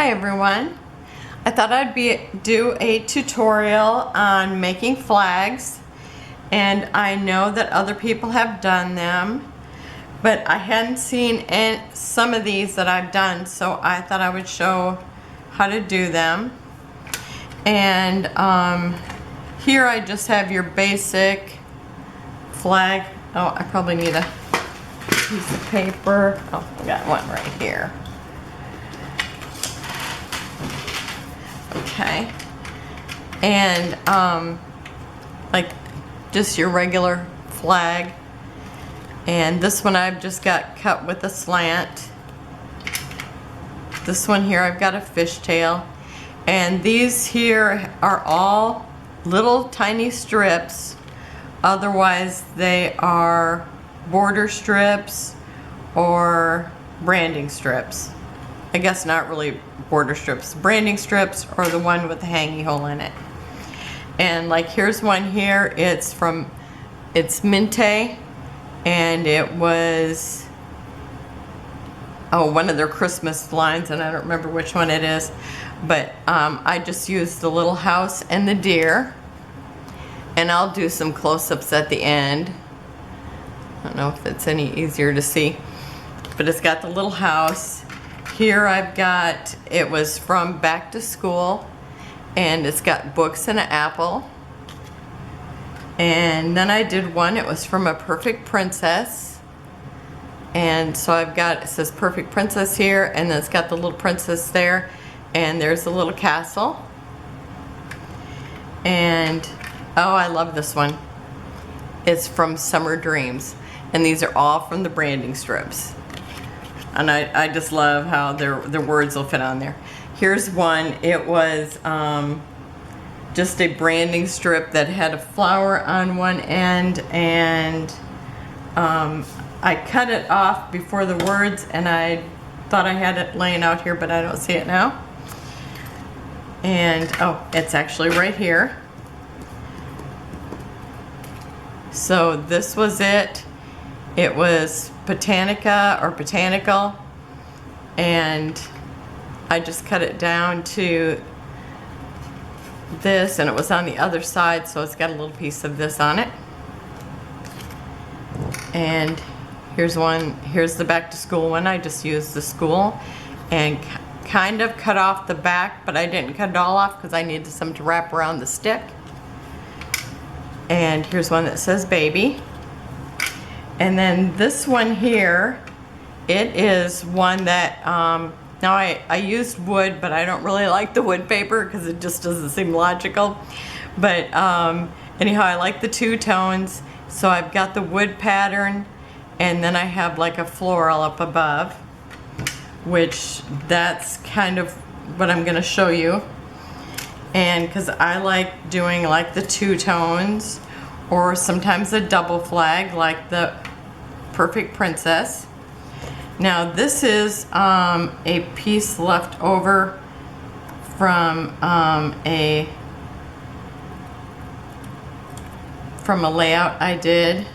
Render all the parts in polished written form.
Hi everyone. I thought I'd do a tutorial on making flags, and I know that other people have done them, but I hadn't seen some of these that I've done, so I thought I would show how to do them. And here I just have your basic flag. Oh, I probably need a piece of paper. Oh, I got one right here. Okay, and like just your regular flag, and this one I've just got cut with a slant. This one here I've got a fishtail, and these here are all little tiny strips. Otherwise they are border strips or branding strips. I guess not really border strips. Branding strips or the one with the hangy hole in it. And like here's one here, it's Minte, and it was one of their Christmas lines, and I don't remember which one it is, but I just used the little house and the deer, and I'll do some close-ups at the end. I don't know if it's any easier to see, but it's got the little house. Here I've got, it was from back to school, and it's got books and an apple. And then I did one, it was from a Perfect Princess. And so I've got, it says Perfect Princess here, and then it's got the little princess there, and there's the little castle. And, oh, I love this one. It's from Summer Dreams. And these are all from the branding strips. And I just love how their words will fit on there. Here's one. It was just a branding strip that had a flower on one end, and I cut it off before the words, and I thought I had it laying out here, but I don't see it now. And oh, it's actually right here. So this was it. It was Botanica or Botanical, and I just cut it down to this, and it was on the other side, so it's got a little piece of this on it. And here's one, here's the back to school one. I just used the school and kind of cut off the back, but I didn't cut it all off because I needed some to wrap around the stick. And here's one that says baby. And then this one here, it is one that, now I used wood, but I don't really like the wood paper because it just doesn't seem logical. But anyhow, I like the two tones. So I've got the wood pattern, and then I have like a floral up above, which that's kind of what I'm gonna show you. And because I like doing like the two tones, or sometimes a double flag like the Perfect Princess. Now this is a piece left over from a layout I did,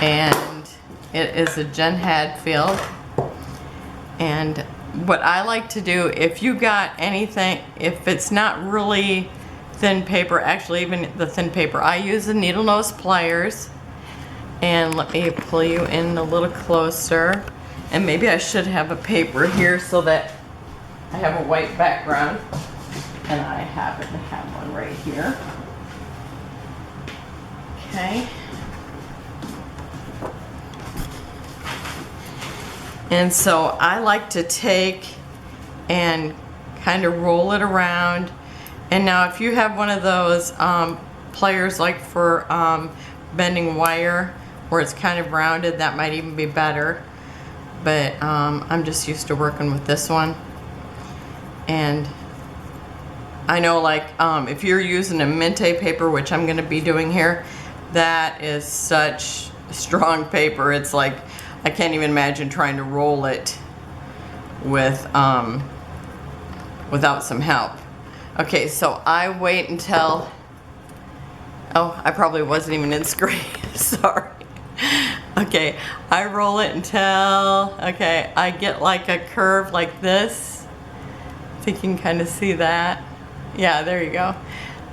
and it is a Jen Hadfield. And what I like to do, if you got anything, if it's not really thin paper, actually even the thin paper, I use the needle nose pliers. And let me pull you in a little closer. And maybe I should have a paper here so that I have a white background. And I happen to have one right here. Okay. And so I like to take and kind of roll it around. And now if you have one of those pliers like for bending wire, where it's kind of rounded, that might even be better. But I'm just used to working with this one. And I know, like if you're using a Minte paper, which I'm gonna be doing here, that is such strong paper. It's like, I can't even imagine trying to roll it with without some help. Okay, so I wait until, oh, I probably wasn't even in screen, sorry. Okay, I roll it until, okay, I get like a curve like this, I think you can kind of see that. Yeah, there you go.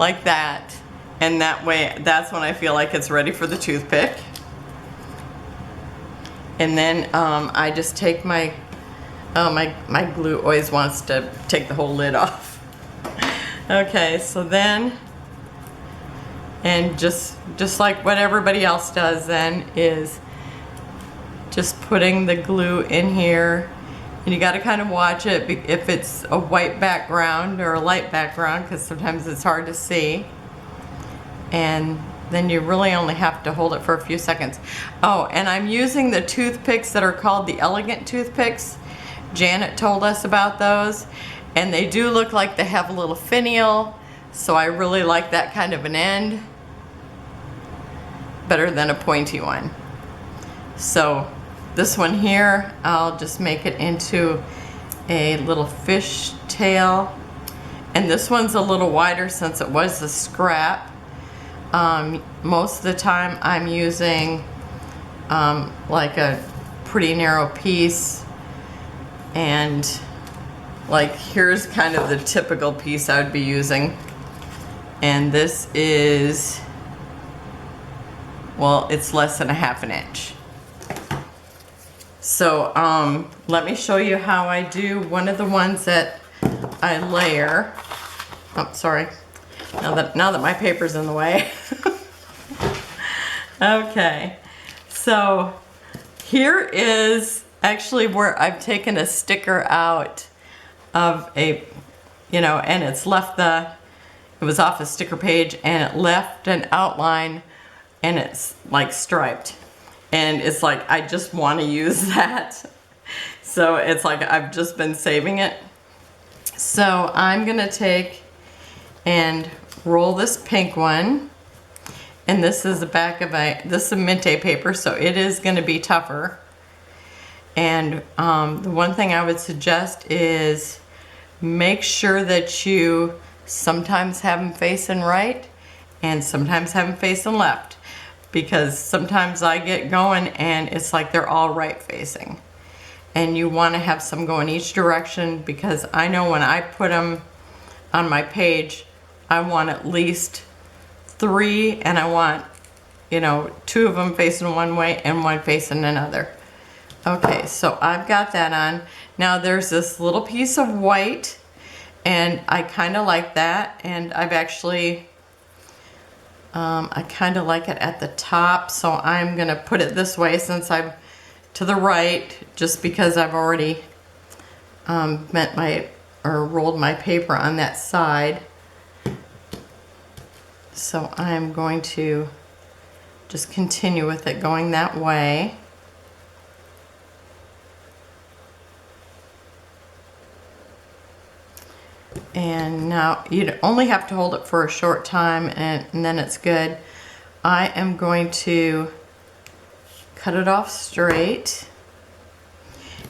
Like that. And that way, that's when I feel like it's ready for the toothpick. And then I just take my, my glue always wants to take the whole lid off. Okay, so then, and just like what everybody else does then, is just putting the glue in here. And you got to kind of watch it if it's a white background or a light background, because sometimes it's hard to see. And then you really only have to hold it for a few seconds. Oh, and I'm using the toothpicks that are called the elegant toothpicks. Janet told us about those, and they do look like they have a little finial, so I really like that kind of an end better than a pointy one. So this one here, I'll just make it into a little fish tail, and this one's a little wider since it was a scrap. Most of the time I'm using like a pretty narrow piece, and like here's kind of the typical piece I would be using, and this is, well, it's less than a ½ inch. So let me show you how I do one of the ones that I layer. Oh, sorry. Now that my paper's in the way. Okay, so here is actually where I've taken a sticker out of a, you know, and it's left it was off a sticker page, and it left an outline, and it's like striped. And it's like, I just want to use that. So it's like I've just been saving it. So I'm gonna take and roll this pink one, and this is the back of this is a Minte paper, so it is going to be tougher. And the one thing I would suggest is make sure that you sometimes have them facing right and sometimes have them facing left, because sometimes I get going and it's like they're all right facing, and you want to have some going each direction, because I know when I put them on my page, I want at least 3, and I want, you know, 2 of them facing one way and 1 facing another. Okay, so I've got that on. Now there's this little piece of white, and I kind of like that, and I've actually, I kind of like it at the top, so I'm going to put it this way since I'm to the right, just because I've already rolled my paper on that side. So I'm going to just continue with it going that way. And now you only have to hold it for a short time, and then it's good. I am going to cut it off straight.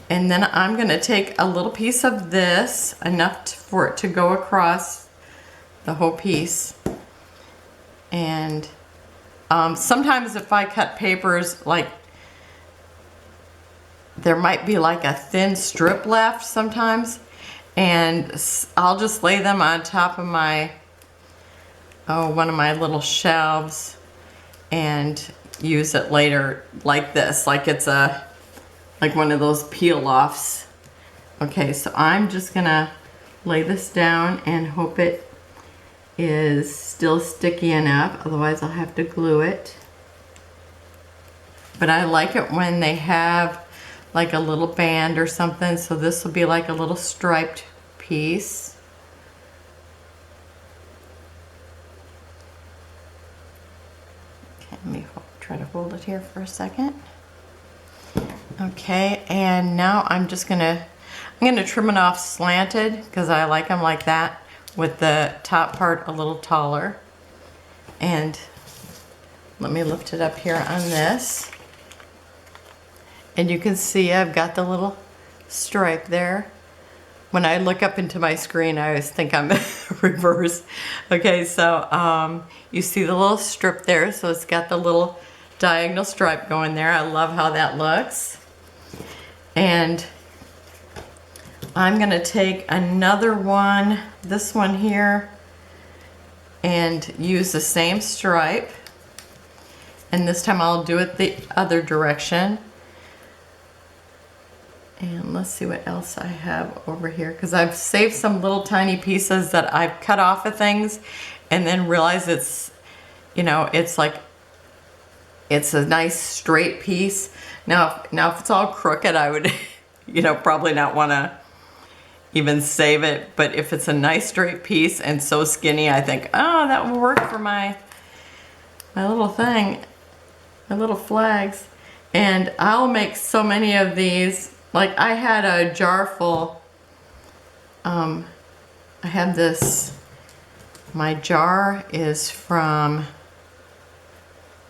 And then I'm going to take a little piece of this, enough for it to go across the whole piece. And sometimes if I cut papers, like there might be like a thin strip left sometimes, and I'll just lay them on top of my, one of my little shelves, and use it later like this, like it's like one of those peel-offs. Okay, so I'm just gonna lay this down and hope it is still sticky enough, otherwise I'll have to glue it. But I like it when they have like a little band or something, so this will be like a little striped piece. Okay, let me try to hold it here for a second. Okay, and now I'm gonna trim it off slanted, because I like them like that, with the top part a little taller. And let me lift it up here on this. And you can see I've got the little stripe there. When I look up into my screen, I always think I'm reversed. Okay, so you see the little strip there, so it's got the little diagonal stripe going there. I love how that looks. And I'm gonna take another one, this one here, and use the same stripe. And this time I'll do it the other direction. And let's see what else I have over here, because I've saved some little tiny pieces that I've cut off of things and then realize it's, you know, it's like, it's a nice straight piece. Now if it's all crooked, I would, you know, probably not want to even save it. But if it's a nice straight piece and so skinny, I think, oh, that will work for my little thing, my little flags. And I'll make so many of these. Like I had a jar full, I had this, my jar is from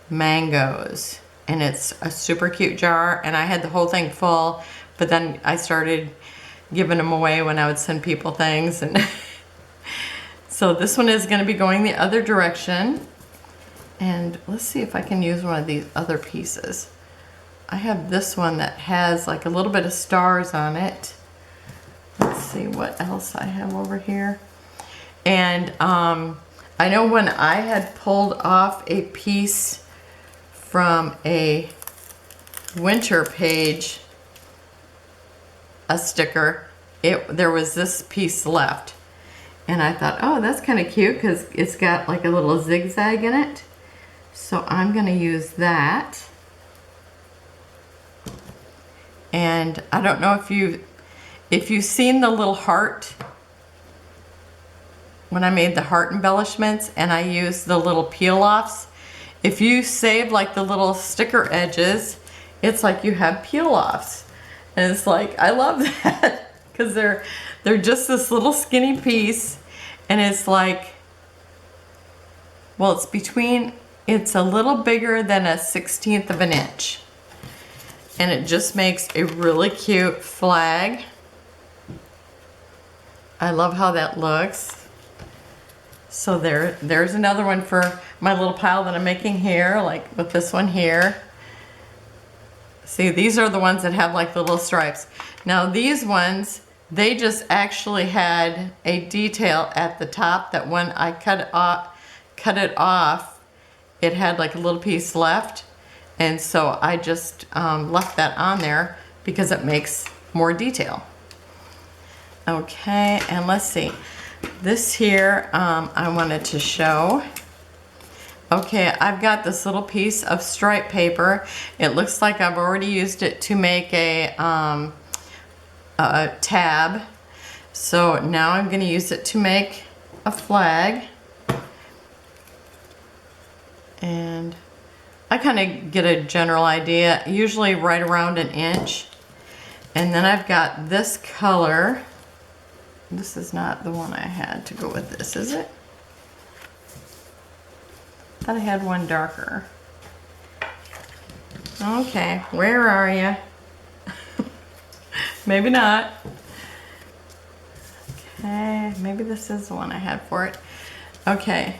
Mangoes, and it's a super cute jar, and I had the whole thing full, but then I started giving them away when I would send people things. And so this one is going to be going the other direction. And let's see if I can use one of these other pieces. I have this one that has like a little bit of stars on it. Let's see what else I have over here. And I know when I had pulled off a piece from a winter page, a sticker, there was this piece left. And I thought, oh, that's kind of cute because it's got like a little zigzag in it. So I'm going to use that. And I don't know if you've seen the little heart, when I made the heart embellishments and I used the little peel offs. If you save like the little sticker edges, it's like you have peel offs. And it's like, I love that because they're just this little skinny piece, and it's like, well, it's a little bigger than a 1/16 of an inch. And it just makes a really cute flag. I love how that looks. So there's another one for my little pile that I'm making here, like with this one here. See, these are the ones that have like the little stripes. Now these ones, they just actually had a detail at the top that when I cut it off, it had like a little piece left. And so I just left that on there because it makes more detail. Okay, and let's see. This here, I wanted to show. Okay, I've got this little piece of stripe paper. It looks like I've already used it to make a tab. So now I'm going to use it to make a flag. And I kind of get a general idea, usually right around an inch. And then I've got this color. This is not the one I had to go with this, is it? I thought I had one darker. Okay, where are you? Maybe not. Okay, maybe this is the one I had for it. Okay.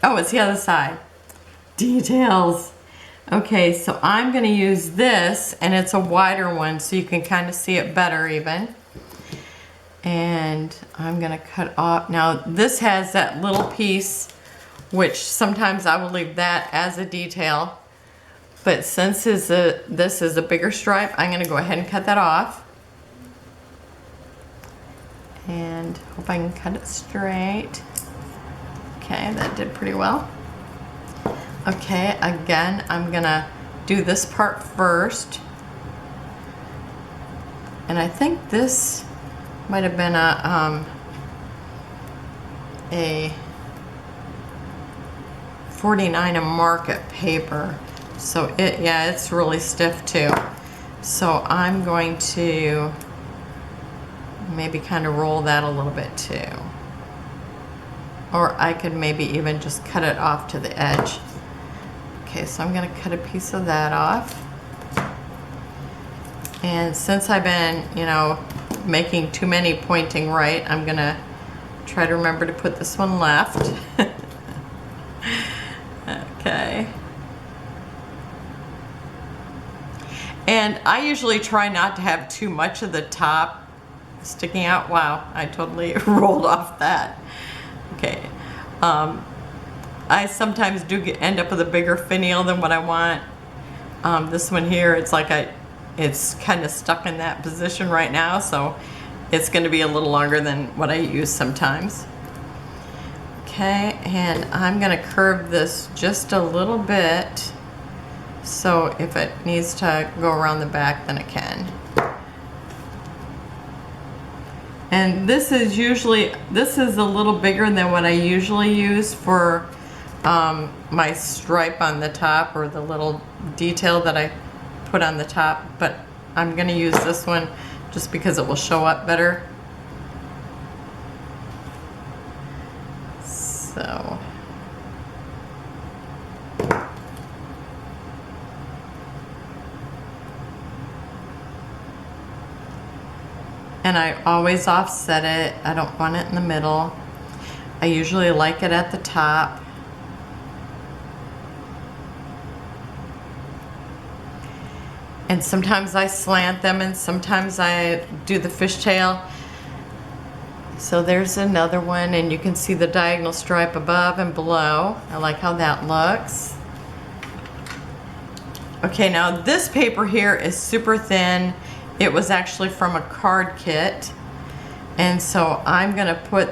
Oh, it's the other side. Details. Okay, so I'm going to use this, and it's a wider one so you can kind of see it better even. And I'm going to cut off. Now this has that little piece, which sometimes I will leave that as a detail. But since this is a bigger stripe, I'm going to go ahead and cut that off. And hope I can cut it straight. Okay, that did pretty well. Okay, again, I'm gonna do this part first. And I think this might have been a 49 market paper. So it's really stiff too. So I'm going to maybe kind of roll that a little bit too. Or I could maybe even just cut it off to the edge. Okay, so I'm going to cut a piece of that off. And since I've been, making too many pointing right, I'm going to try to remember to put this one left. Okay. And I usually try not to have too much of the top sticking out. Wow, I totally rolled off that. Okay. I sometimes do end up with a bigger finial than what I want. This one here, it's like it's kind of stuck in that position right now, so it's going to be a little longer than what I use sometimes. Okay, and I'm going to curve this just a little bit, so if it needs to go around the back, then it can. And this is a little bigger than what I usually use for my stripe on the top, or the little detail that I put on the top, but I'm going to use this one just because it will show up better. So and I always offset it. I don't want it in the middle. I usually like it at the top. And sometimes I slant them, and sometimes I do the fishtail. So there's another one, and you can see the diagonal stripe above and below. I like how that looks. Okay, now this paper here is super thin. It was actually from a card kit. And so I'm gonna put,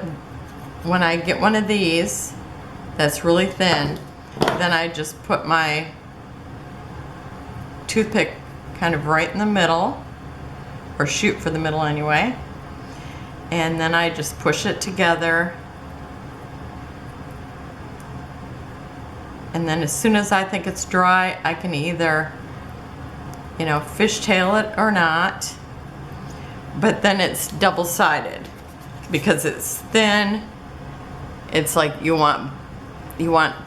when I get one of these that's really thin, then I just put my toothpick kind of right in the middle, or shoot for the middle anyway. And then I just push it together. And then as soon as I think it's dry, I can either, you know, fishtail it or not. But then it's double-sided because it's thin. It's like you want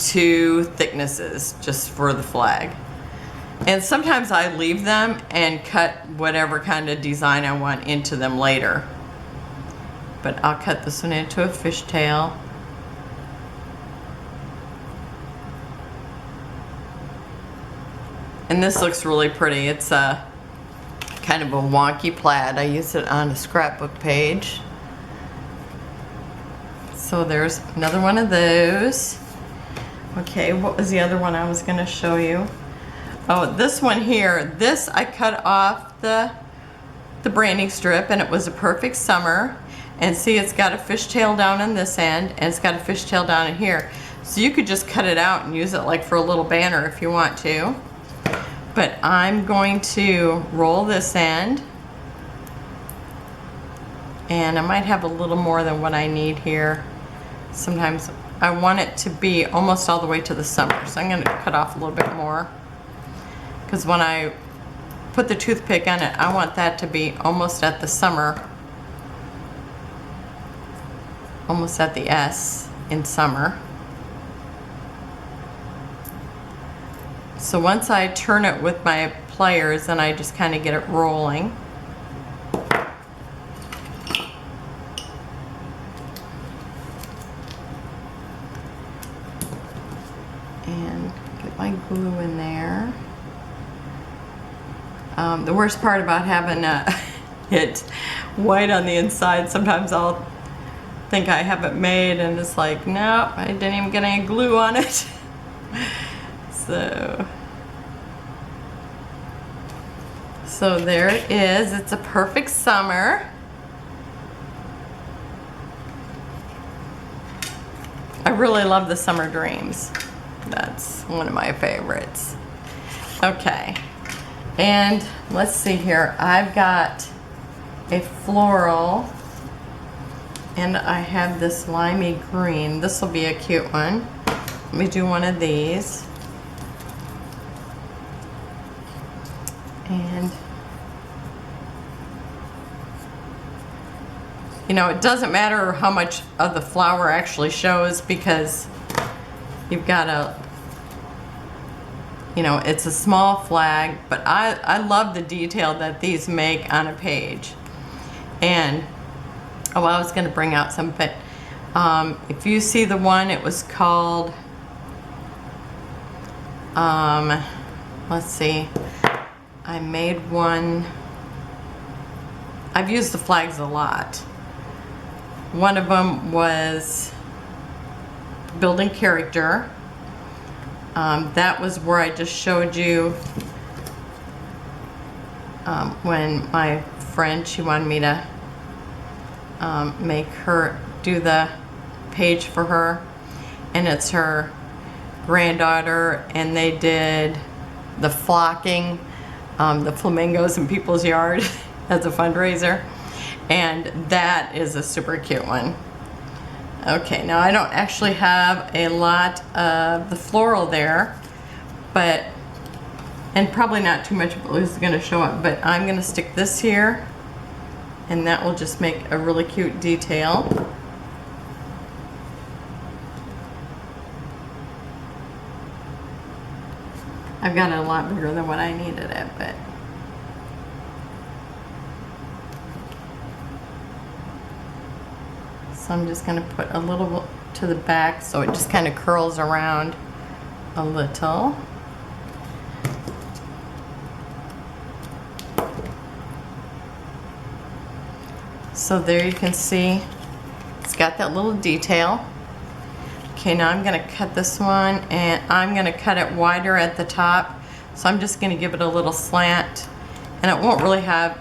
two thicknesses just for the flag. And sometimes I leave them and cut whatever kind of design I want into them later. But I'll cut this one into a fishtail. And this looks really pretty. It's a kind of a wonky plaid. I use it on a scrapbook page. So there's another one of those. Okay, what was the other one I was going to show you? Oh, this one here. This I cut off the branding strip, and it was a perfect summer. And see, it's got a fishtail down on this end, and it's got a fishtail down in here. So you could just cut it out and use it like for a little banner if you want to. But I'm going to roll this end, and I might have a little more than what I need here. Sometimes I want it to be almost all the way to the summer, so I'm going to cut off a little bit more, because when I put the toothpick on it, I want that to be almost at the summer, almost at the S in summer. So once I turn it with my pliers, then I just kind of get it rolling. And get my glue in there. The worst part about having it white on the inside, sometimes I'll think I have it made and it's like, nope, I didn't even get any glue on it. So there it is. It's a perfect summer. I really love the Summer Dreams. That's one of my favorites. Okay, and let's see here. I've got a floral, and I have this limey green. This will be a cute one. Let me do one of these. And you know, it doesn't matter how much of the flower actually shows, because you've got a, you know, it's a small flag, but I love the detail that these make on a page. And oh, I was going to bring out some, but if you see the one, it was called, let's see, I made one, I've used the flags a lot. One of them was building character. That was where I just showed you when my friend, she wanted me to make her do the page for her, and it's her granddaughter, and they did the flocking, the flamingos in people's yard as a fundraiser, and that is a super cute one. Okay, now I don't actually have a lot of the floral there, but, and probably not too much of it is going to show up, but I'm going to stick this here, and that will just make a really cute detail. I've got it a lot bigger than what I needed it, but so I'm just going to put a little to the back so it just kind of curls around a little. So there you can see it's got that little detail. Okay, now I'm going to cut this one, and I'm going to cut it wider at the top. So I'm just going to give it a little slant, and it won't really have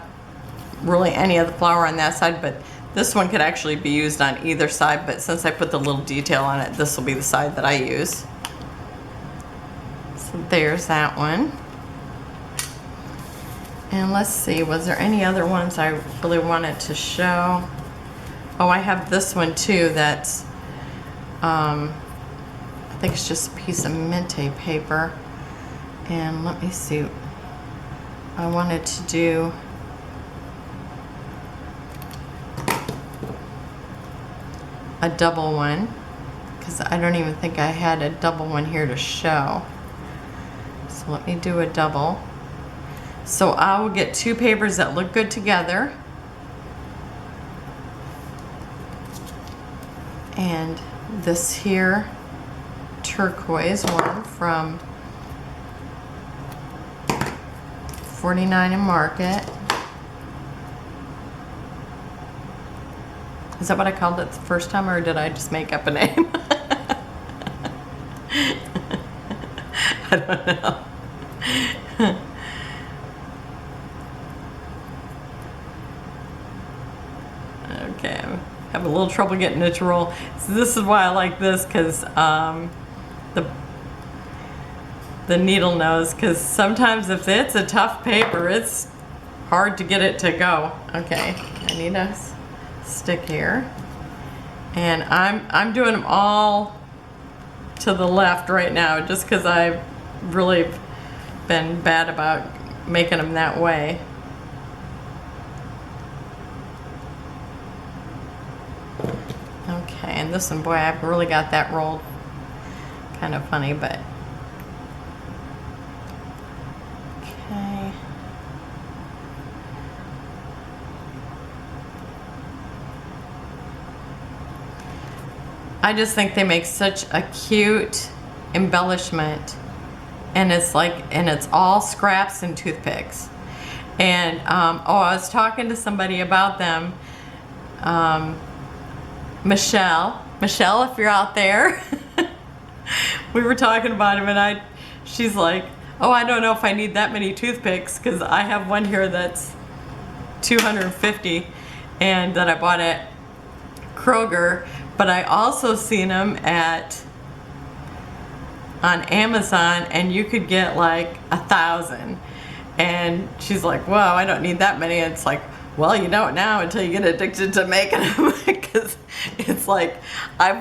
any of the flower on that side, but this one could actually be used on either side, but since I put the little detail on it, this will be the side that I use. So there's that one. And let's see, was there any other ones I really wanted to show? Oh, I have this one too that's I think it's just a piece of Mente paper, and let me see, I wanted to do a double one because I don't even think I had a double one here to show, so let me do a double. So I will get two papers that look good together, and this here turquoise one from 49 and Market. Is that what I called it the first time, or did I just make up a name? I don't know. Okay, I'm having a little trouble getting it to roll. So this is why I like this, because the needle nose, because sometimes if it's a tough paper, it's hard to get it to go. Okay, I need a stick here, and I'm doing them all to the left right now, just because I've really been bad about making them that way. Okay, and this one, boy, I've really got that rolled kind of funny, but okay. I just think they make such a cute embellishment, and it's all scraps and toothpicks. And oh, I was talking to somebody about them. Michelle, if you're out there, we were talking about him, and she's like, oh, I don't know if I need that many toothpicks, because I have one here that's 250 and that I bought at Kroger, but I also seen them on Amazon, and you could get like 1,000. And she's like, well, I don't need that many. And it's like, well, you don't now until you get addicted to making them, because it's like I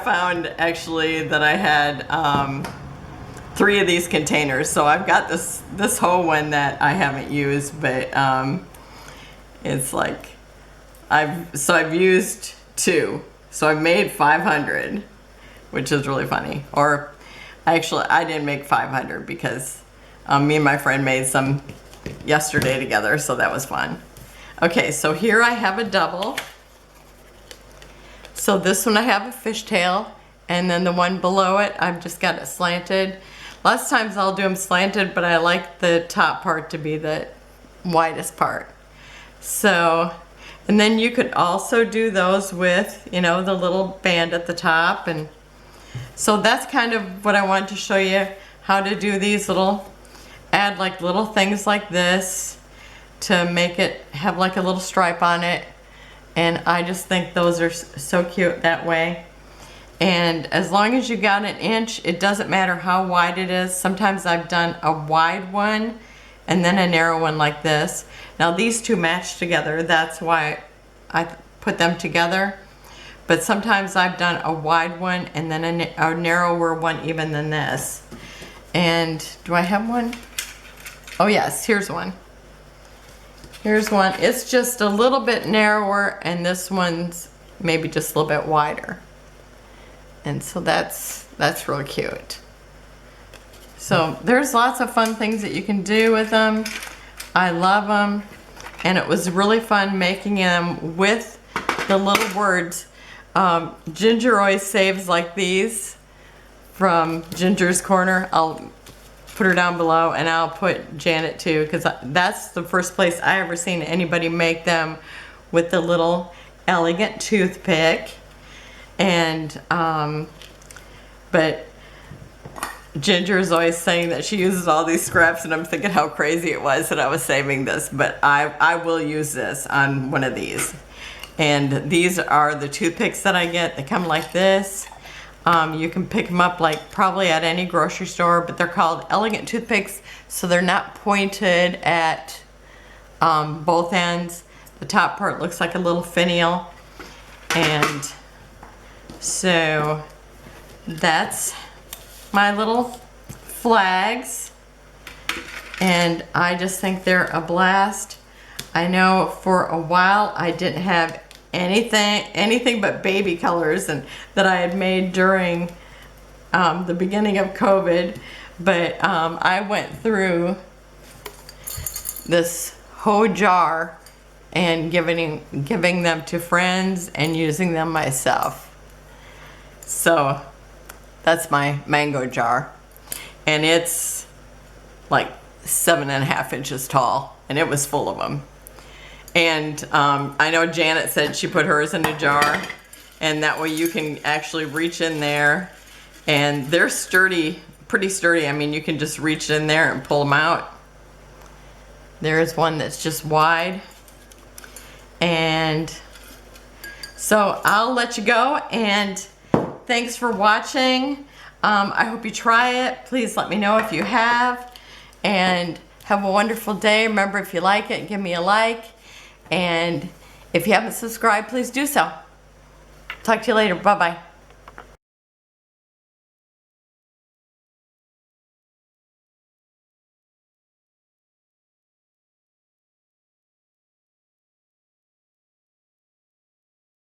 found actually that I had 3 of these containers. So I've got this whole one that I haven't used, but it's like I've used 2. So I've made 500, which is really funny. Or actually, I didn't make 500 because me and my friend made some yesterday together, so that was fun. Okay, so here I have a double. So this one I have a fishtail, and then the one below it, I've just got it slanted. Lots of times I'll do them slanted, but I like the top part to be the widest part. So, and then you could also do those with, you know, the little band at the top. And so that's kind of what I wanted to show you, how to do these little, add like little things like this to make it have like a little stripe on it. And I just think those are so cute that way. And as long as you got an inch, it doesn't matter how wide it is. Sometimes I've done a wide one and then a narrow one like this. Now these two match together, that's why I put them together. But sometimes I've done a wide one and then a narrower one even than this. And do I have one? Oh yes, here's one. Here's one. It's just a little bit narrower and this one's maybe just a little bit wider. And so that's real cute. So there's lots of fun things that you can do with them. I love them. And it was really fun making them with the little words. Ginger always saves like these from Ginger's Corner. I'll put her down below, and I'll put Janet too, because that's the first place I ever seen anybody make them with the little elegant toothpick. And but Ginger is always saying that she uses all these scraps, and I'm thinking how crazy it was that I was saving this, but I will use this on one of these. And these are the toothpicks that I get. They come like this. You can pick them up like probably at any grocery store, but they're called elegant toothpicks, so they're not pointed at both ends. The top part looks like a little finial. And so that's my little flags, and I just think they're a blast. I know for a while I didn't have anything but baby colors and that I had made during the beginning of COVID, but I went through this whole jar and giving them to friends and using them myself. So that's my mango jar, and it's like 7.5 inches tall, and it was full of them. And I know Janet said she put hers in a jar, and that way you can actually reach in there, and they're sturdy, pretty sturdy. I mean, you can just reach in there and pull them out. There's one that's just wide. And so I'll let you go, and thanks for watching. I hope you try it. Please let me know if you have, and have a wonderful day. Remember, if you like it, give me a like, and if you haven't subscribed, please do so. Talk to you later. Bye-bye.